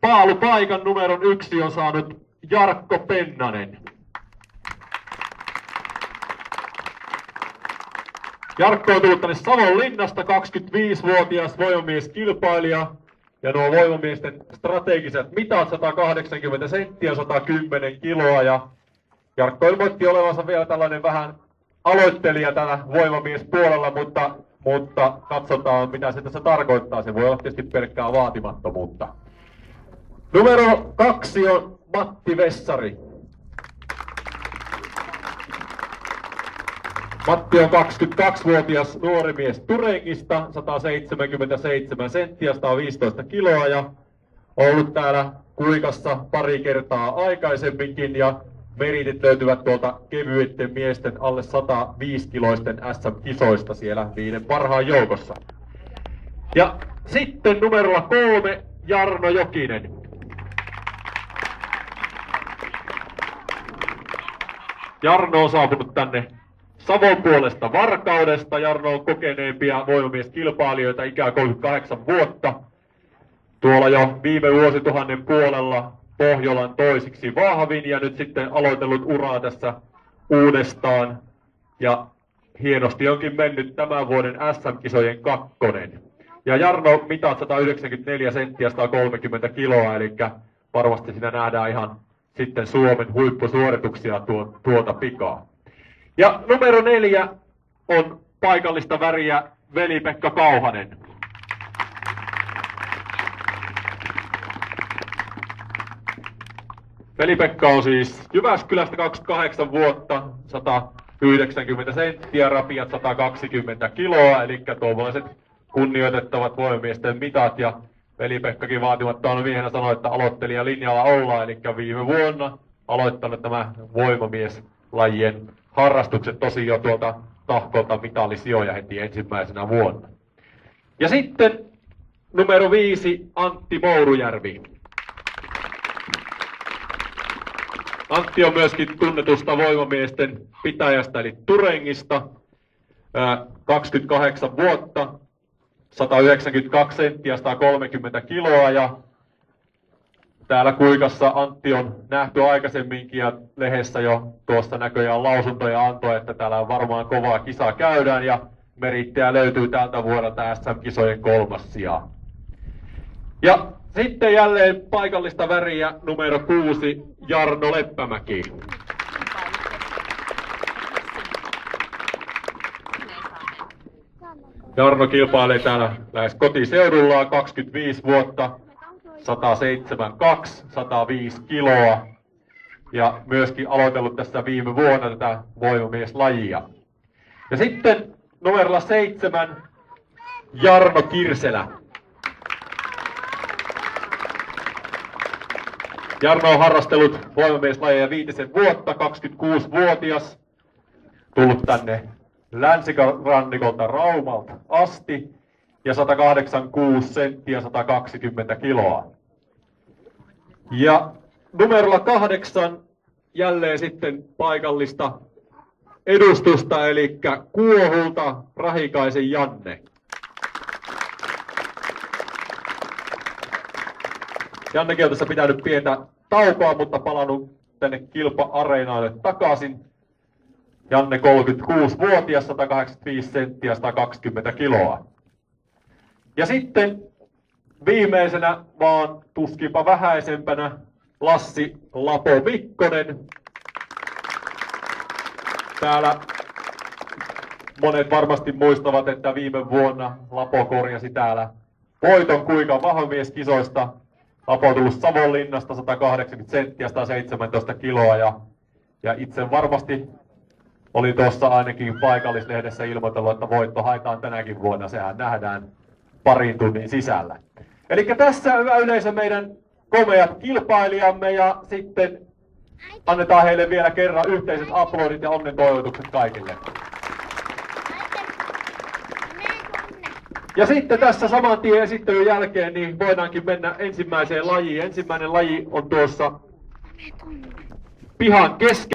paalupaikan numeron 1 on saanut Jarkko Pennanen. Jarkko on tullut tänne Savonlinnasta, 25-vuotias voimamieskilpailija. Ja nuo voimamiesten strategiset mitat 180 senttiä, 110 kiloa. Ja Jarkko ilmoitti olevansa vielä tällainen vähän aloittelija tällä voimamiespuolella, mutta katsotaan mitä se tässä tarkoittaa. Se voi olla tietysti pelkkää vaatimattomuutta. Numero 2 on Matti Vessari. Matti on 22-vuotias nuori mies Turengista, 177 senttiä, 115 kiloa ja on ollut täällä Kuikassa pari kertaa aikaisemminkin ja meritit löytyvät tuolta kevyiden miesten alle 105-kiloisten SM-kisoista siellä 5 parhaan joukossa. Ja sitten numerolla 3 Jarno Jokinen. Jarno on saapunut tänne Savon puolesta Varkaudesta. Jarno on kokeneempia voimamieskilpailijoita, ikää 38 vuotta. Tuolla jo viime vuosituhannen puolella Pohjolan toisiksi vahvin ja nyt sitten aloitellut uraa tässä uudestaan. Ja hienosti onkin mennyt tämän vuoden SM-kisojen 2. Ja Jarno mitat 194 senttiä, 130 kiloa, eli varmasti siinä nähdään ihan sitten Suomen huippusuorituksia tuota pikaa. Ja numero 4 on paikallista väriä Veli-Pekka Kauhanen. Veli-Pekka on siis Jyväskylästä 28 vuotta, 190 senttiä, rapiat 120 kiloa, eli tuollaiset kunnioitettavat voimamiesten mitat. Ja Veli-Pekkakin vaatimattomana miehenä sanoi, että aloittelijalinjalla ollaan, eli viime vuonna aloittanut tämä voimamieslajien harrastukset tosi jo tuolta tahkolta mitallisijoja heti ensimmäisenä vuonna. Ja sitten numero 5 Antti Mourujärvi. Antti on myöskin tunnetusta voimamiesten pitäjästä eli Turengista. 28 vuotta, 192 senttiä, 130 kiloa ja täällä Kuikassa Antti on nähty aikaisemminkin ja lehdessä jo tuossa näköjään lausuntoja antoi, että täällä varmaan kovaa kisaa käydään ja merittejä löytyy tältä vuodelta SM-kisojen 3. sijaa. Ja sitten jälleen paikallista väriä numero 6 Jarno Leppämäki. Jarno kilpailee täällä lähes kotiseudullaan 25 vuotta. 172, 105 kiloa ja myöskin aloitellut tässä viime vuonna tätä voimamieslajia. Ja sitten numerolla 7 Jarno Kirselä. Jarno on harrastellut voimamieslajeja 5 vuotta, 26-vuotias, tullut tänne länsirannikolta Raumalta asti ja 186 senttiä, 120 kiloa. Ja numerolla 8 jälleen sitten paikallista edustusta, eli Kuohulta Rahikaisen Janne. Jannekin on tässä pitänyt pientä taukoa, mutta palannut tänne kilpa-areenaille takaisin. Janne 36-vuotias, 185 senttiä, 120 kiloa. Ja sitten viimeisenä, vaan tuskinpa vähäisempänä, Lassi Lapo Mikkonen. Täällä monet varmasti muistavat, että viime vuonna Lapo korjasi täällä voiton Kuikan vahvamieskisoista. Lapo on tullut Savonlinnasta 180 senttiä, 117 kiloa ja itse varmasti oli tuossa ainakin paikallislehdessä ilmoitellut, että voitto haetaan tänäkin vuonna. Sehän nähdään parin tunnin sisällä. Eli tässä hyvä yleisö meidän komeat kilpailijamme ja sitten annetaan heille vielä kerran yhteiset aplodit ja onnentoivotukset kaikille. Ja sitten tässä saman tien esittelyn jälkeen niin voidaankin mennä ensimmäiseen lajiin. Ensimmäinen laji on tuossa pihan keskellä.